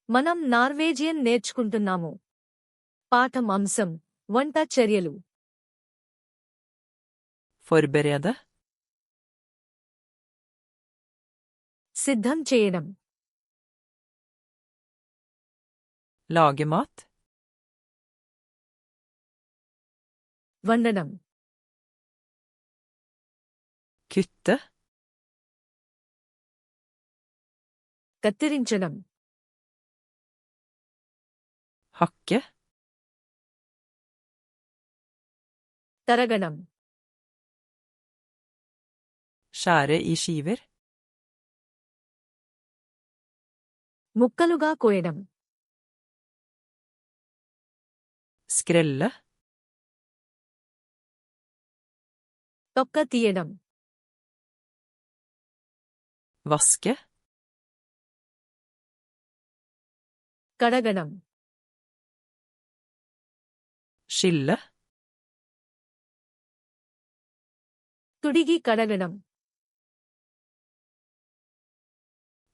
మనం నార్వేజియన్ నేర్చుకుంటున్నాము. పాఠం అంశం వంట చర్యలు. Forberede. సిద్ధం చేయడం. Lage mat. వండడం. Kutte. కత్తిరించడం. Hakke. తరగడం. Skjære i skiver. ముక్కలుగా కోయడం. Skrelle. తొక్క తీయడం. Vaske. కడగడం. Skille. తుడిగి కడగడం.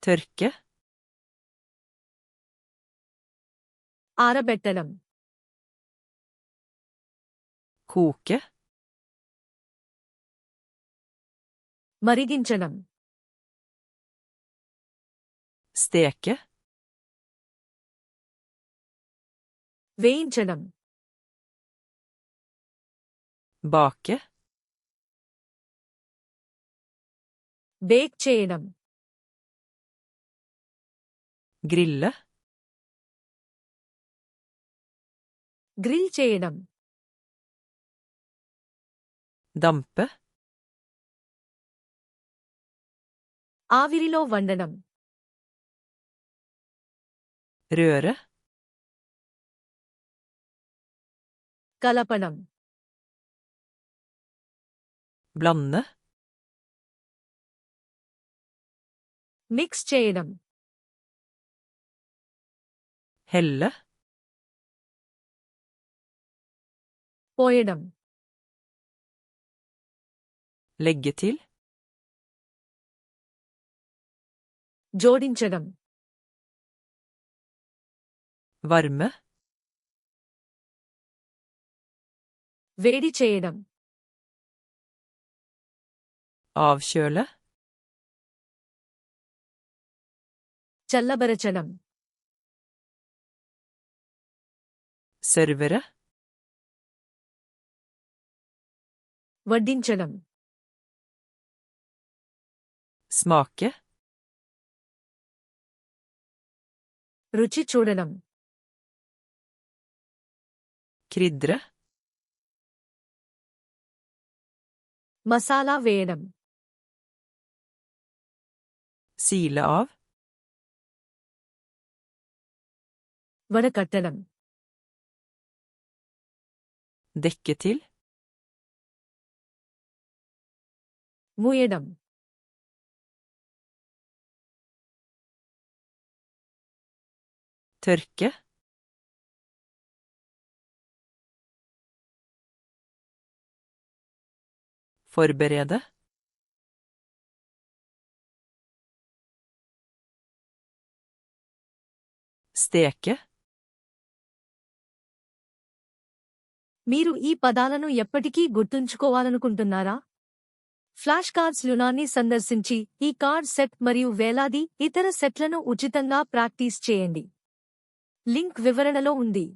Tørke. ఆరబెట్టడం. Koke. మరిగించడం. Steke. వేయించడం. Bake. బేక్ చేయడం. Grille. గ్రిల్ చేయడం. Dampe. ఆవిరిలో వండడం. Røre. కలపడం. Blande. మిక్స్ చేయడం. Helle. పోయడం. Legge til. జోడించడం. Varme. వేడి చేయడం. Avkjøle. చల్లబరచడం. Servere. వడ్డించడం. Smake. రుచి చూడడం. Krydre. మసాలా వేయడం. Sile av. వడకట్టడం. Dekke til. మూయడం. Tørke. Forberede. Steke. మీరు ఈ పదాలను ఎప్పటికీ గుర్తుంచుకోవాలనుకుంటున్నారా? ఫ్లాష్ కార్డ్స్ లునాన్ని సందర్శించి ఈ కార్డ్ సెట్ మరియు వేలాది ఇతర సెట్లను ఉచితంగా ప్రాక్టీస్ చేయండి. లింక్ వివరణలో ఉంది.